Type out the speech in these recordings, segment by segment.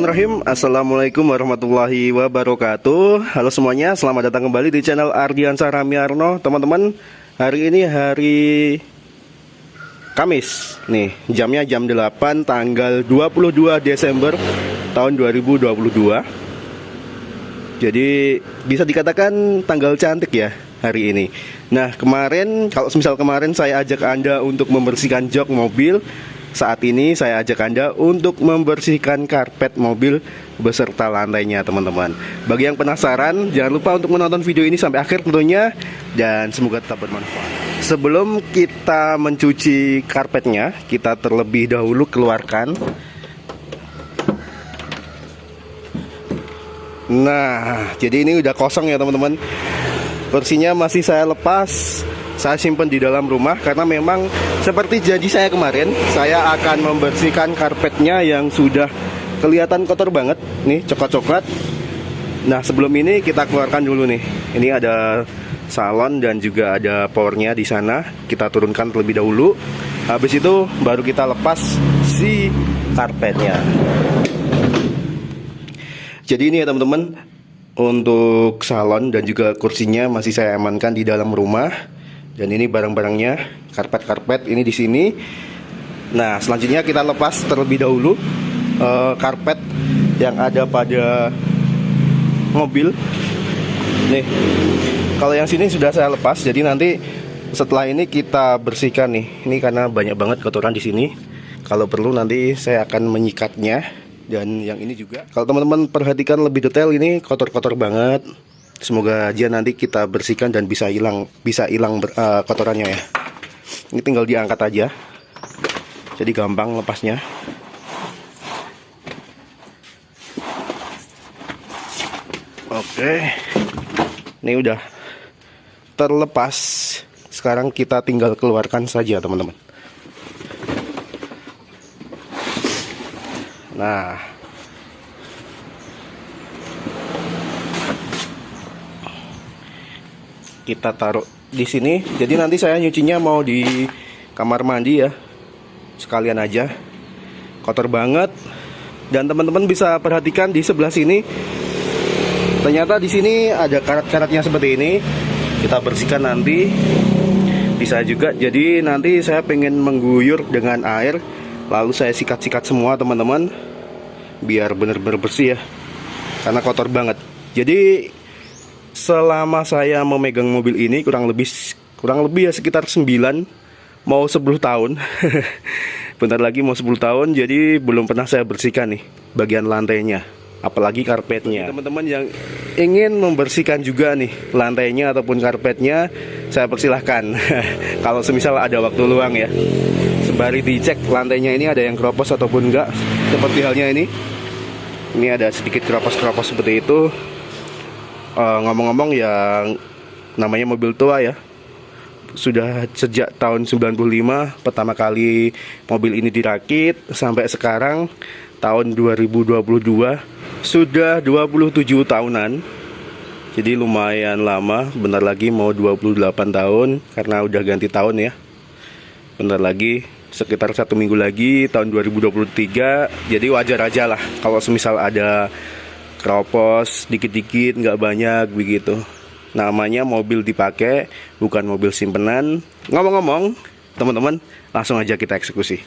Bismillahirrahmanirrahim. Assalamualaikum warahmatullahi wabarakatuh. Halo semuanya, selamat datang kembali di channel Ardiansah Ramiarno. Teman-teman, hari ini hari Kamis. Nih, jamnya jam 8 tanggal 22 Desember tahun 2022. Jadi bisa dikatakan tanggal cantik ya hari ini. Nah, kalau kemarin saya ajak Anda untuk membersihkan jok mobil, saat ini saya ajak Anda untuk membersihkan karpet mobil beserta lantainya, teman-teman. Bagi yang penasaran, jangan lupa untuk menonton video ini sampai akhir tentunya, dan semoga tetap bermanfaat. Sebelum kita mencuci karpetnya, kita terlebih dahulu keluarkan. Nah, jadi ini udah kosong ya, teman-teman. Kursinya masih saya lepas, saya simpan di dalam rumah karena memang seperti janji saya kemarin, saya akan membersihkan karpetnya yang sudah kelihatan kotor banget nih, coklat-coklat. Nah, sebelum ini kita keluarkan dulu nih. Ini ada salon dan juga ada powernya di sana. Kita turunkan terlebih dahulu. Habis itu baru kita lepas si karpetnya. Jadi ini ya, teman-teman, untuk salon dan juga kursinya masih saya amankan di dalam rumah. Dan ini barang-barangnya, karpet-karpet ini di sini. Nah, selanjutnya kita lepas terlebih dahulu karpet yang ada pada mobil. Nih, kalau yang sini sudah saya lepas. Jadi nanti setelah ini kita bersihkan nih. Ini karena banyak banget kotoran di sini. Kalau perlu nanti saya akan menyikatnya. Dan yang ini juga, kalau teman-teman perhatikan lebih detail, ini kotor-kotor banget. Semoga aja nanti kita bersihkan dan bisa hilang kotorannya ya. Ini tinggal diangkat aja, jadi gampang lepasnya. Oke, ini udah terlepas. Sekarang kita tinggal keluarkan saja, teman-teman. Nah, kita taruh di sini. Jadi nanti saya nyucinya mau di kamar mandi ya, sekalian aja. Kotor banget. Dan teman-teman bisa perhatikan di sebelah sini. Ternyata di sini ada karat-karatnya seperti ini. Kita bersihkan nanti. Bisa juga. Jadi nanti saya pengen mengguyur dengan air, lalu saya sikat-sikat semua, teman-teman, biar benar-benar bersih ya, karena kotor banget. Jadi selama saya memegang mobil ini kurang lebih ya sekitar 9 mau 10 tahun. Bentar lagi mau 10 tahun. Jadi belum pernah saya bersihkan nih bagian lantainya, apalagi karpetnya. Teman-teman yang ingin membersihkan juga nih lantainya ataupun karpetnya, saya persilahkan. Kalau semisal ada waktu luang ya, sembari dicek lantainya ini ada yang keropos ataupun enggak. Seperti halnya ini ada sedikit keropos-keropos seperti itu. Ngomong-ngomong, yang namanya mobil tua ya, sudah sejak tahun 95 pertama kali mobil ini dirakit, sampai sekarang tahun 2022 sudah 27 tahunan. Jadi lumayan lama, bentar lagi mau 28 tahun karena udah ganti tahun ya. Bentar lagi, sekitar 1 minggu lagi tahun 2023. Jadi wajar aja lah kalau semisal ada keropos dikit-dikit, nggak banyak begitu. Namanya mobil dipakai, bukan mobil simpenan. Ngomong-ngomong, teman-teman, langsung aja kita eksekusi.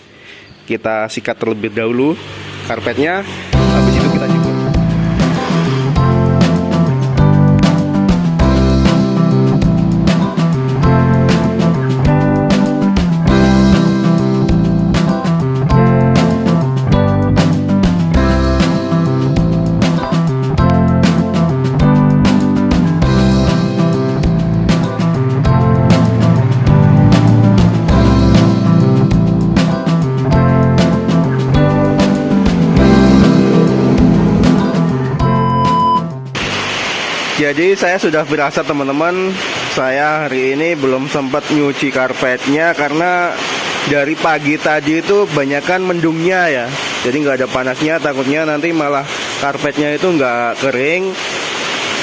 Kita sikat terlebih dahulu karpetnya, habis itu kita cukur. Jadi saya sudah berasa, teman-teman, saya hari ini belum sempat nyuci karpetnya karena dari pagi tadi itu banyakan mendungnya ya. Jadi nggak ada panasnya, takutnya nanti malah karpetnya itu nggak kering,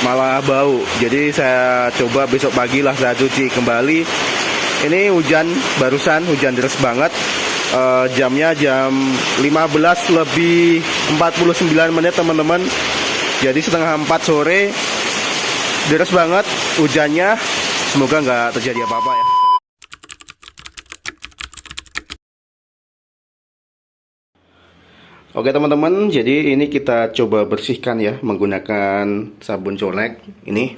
malah bau. Jadi saya coba besok pagi lah saya cuci kembali. Ini hujan, barusan hujan deras banget. Jamnya jam 15 lebih 49 menit teman-teman. Jadi setengah 4 sore. Deras banget hujannya. Semoga nggak terjadi apa-apa ya. Oke teman-teman, jadi ini kita coba bersihkan ya menggunakan sabun colek ini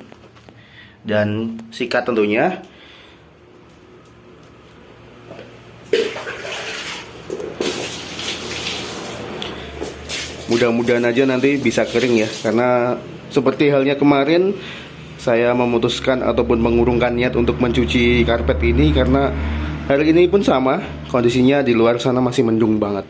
dan sikat tentunya. Mudah-mudahan aja nanti bisa kering ya, karena seperti halnya kemarin saya memutuskan ataupun mengurungkan niat untuk mencuci karpet ini karena hari ini pun sama, kondisinya di luar sana masih mendung banget.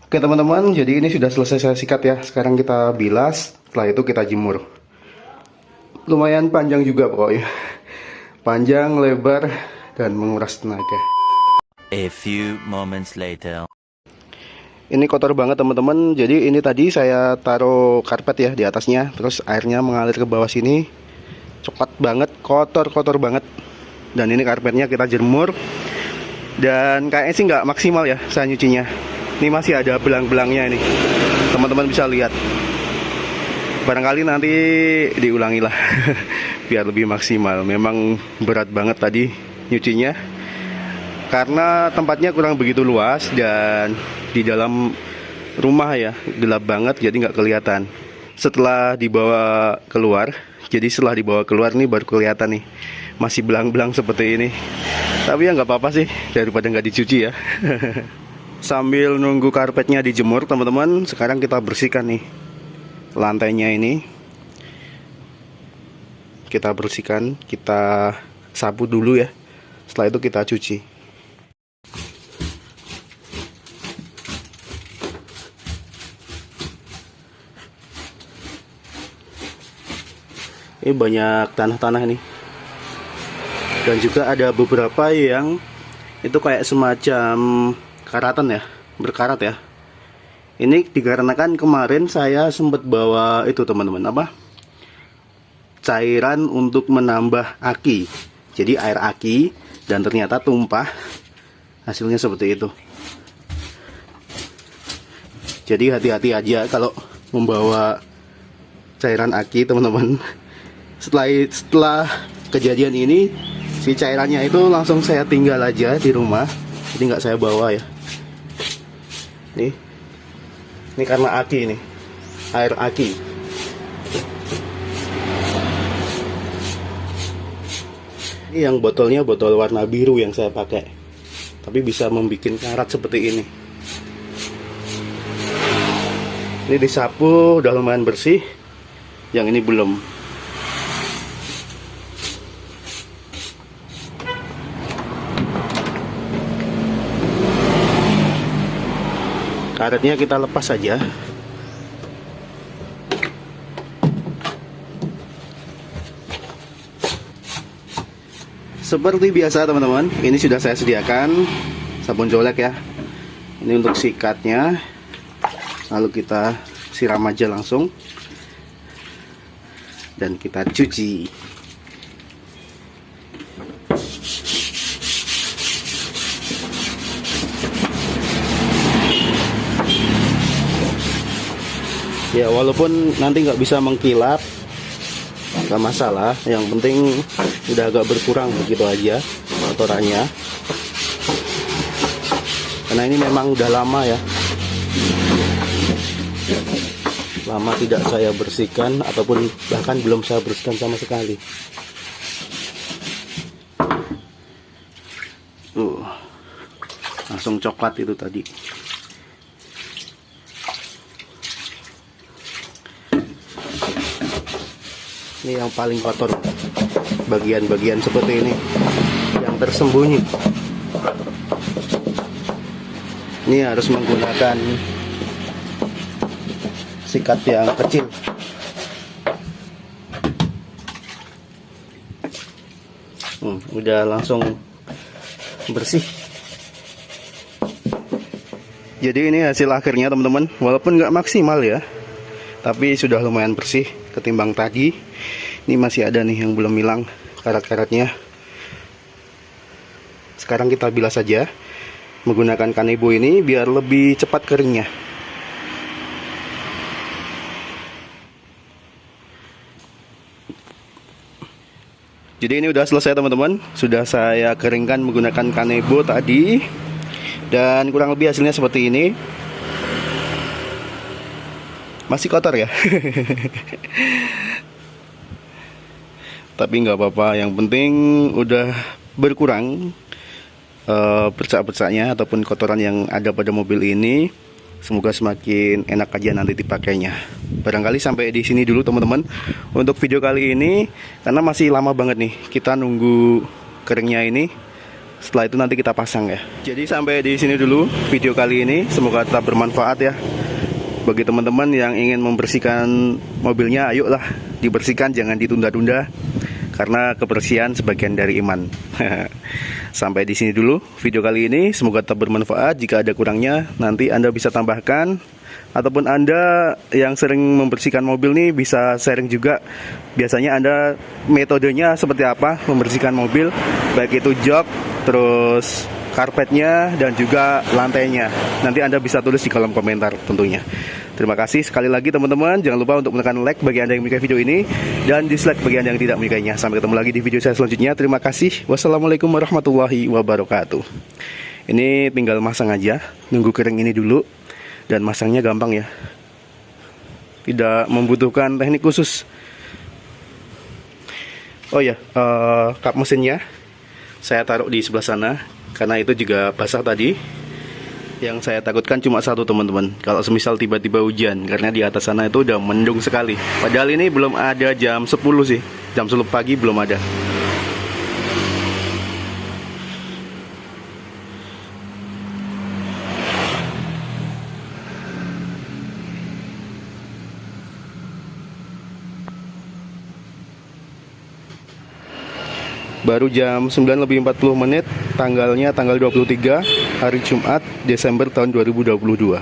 Oke teman-teman, jadi ini sudah selesai saya sikat ya. Sekarang kita bilas, setelah itu kita jemur. Lumayan panjang juga pokoknya. Panjang, lebar, dan menguras tenaga. A few moments later. Ini kotor banget teman-teman. Jadi ini tadi saya taruh karpet ya di atasnya, terus airnya mengalir ke bawah sini. Coklat banget, kotor banget. Dan ini karpetnya kita jemur. Dan kayaknya sih nggak maksimal ya saya nyucinya. Ini masih ada belang-belangnya ini. Teman-teman bisa lihat. Barangkali nanti diulangi lah biar lebih maksimal. Memang berat banget tadi nyucinya. Karena tempatnya kurang begitu luas dan di dalam rumah ya, gelap banget jadi nggak kelihatan. Setelah dibawa keluar, jadi setelah dibawa keluar nih baru kelihatan nih. Masih belang-belang seperti ini. Tapi ya nggak apa-apa sih, daripada nggak dicuci ya. Sambil nunggu karpetnya dijemur teman-teman, sekarang kita bersihkan nih lantainya ini. Kita bersihkan, kita sapu dulu ya. Setelah itu kita cuci. Ini banyak tanah-tanah nih. Dan juga ada beberapa yang itu kayak semacam karatan ya, berkarat ya. Ini dikarenakan kemarin saya sempat bawa itu teman-teman, apa? Cairan untuk menambah aki. Jadi air aki dan ternyata tumpah. Hasilnya seperti itu. Jadi hati-hati aja kalau membawa cairan aki teman-teman. Setelah kejadian ini, si cairannya itu langsung saya tinggal aja di rumah. Jadi nggak saya bawa ya. Ini karena aki ini, air aki. Ini yang botolnya botol warna biru yang saya pakai, tapi bisa membuat karat seperti ini. Ini disapu udah lumayan bersih, yang ini belum. Karetnya kita lepas saja. Seperti biasa teman-teman, ini sudah saya sediakan sabun colek ya. Ini untuk sikatnya. Lalu kita siram aja langsung. Dan kita cuci. Ya walaupun nanti nggak bisa mengkilap, nggak masalah. Yang penting udah agak berkurang begitu aja kotorannya. Karena ini memang udah lama ya, lama tidak saya bersihkan ataupun bahkan belum saya bersihkan sama sekali. Langsung coklat itu tadi. Ini yang paling kotor, bagian-bagian seperti ini yang tersembunyi. Ini harus menggunakan sikat yang kecil. Udah langsung bersih. Jadi ini hasil akhirnya teman-teman, walaupun nggak maksimal ya, tapi sudah lumayan bersih ketimbang tadi. Ini masih ada nih yang belum hilang karat-karatnya. Sekarang kita bilas saja menggunakan kanebo ini biar lebih cepat keringnya. Jadi ini udah selesai teman-teman, sudah saya keringkan menggunakan kanebo tadi. Dan kurang lebih hasilnya seperti ini. Masih kotor ya. Tapi nggak apa-apa, yang penting udah berkurang bercak-bercaknya ataupun kotoran yang ada pada mobil ini. Semoga semakin enak aja nanti dipakainya. Barangkali sampai di sini dulu teman-teman untuk video kali ini, karena masih lama banget nih kita nunggu keringnya ini. Setelah itu nanti kita pasang ya. Jadi sampai di sini dulu video kali ini. Semoga tetap bermanfaat ya. Bagi teman-teman yang ingin membersihkan mobilnya, ayolah dibersihkan, jangan ditunda-tunda. Karena kebersihan sebagian dari iman. Sampai di sini dulu video kali ini. Semoga tetap bermanfaat. Jika ada kurangnya, nanti Anda bisa tambahkan. Ataupun Anda yang sering membersihkan mobil nih bisa sharing juga. Biasanya Anda metodenya seperti apa membersihkan mobil, baik itu jok, terus karpetnya, dan juga lantainya. Nanti Anda bisa tulis di kolom komentar tentunya. Terima kasih sekali lagi teman-teman. Jangan lupa untuk menekan like bagi Anda yang menyukai video ini, dan dislike bagi Anda yang tidak menyukainya. Sampai ketemu lagi di video saya selanjutnya. Terima kasih. Wassalamualaikum warahmatullahi wabarakatuh. Ini tinggal masang aja. Nunggu kering ini dulu. Dan masangnya gampang ya. Tidak membutuhkan teknik khusus. Oh ya, kap mesinnya saya taruh di sebelah sana, karena itu juga basah tadi. Yang saya takutkan cuma satu teman-teman, kalau semisal tiba-tiba hujan, karena di atas sana itu udah mendung sekali. Padahal ini belum ada jam 10 sih, jam 10 pagi belum ada. Baru jam 9:40, tanggalnya tanggal 23 hari Jumat Desember tahun 2022.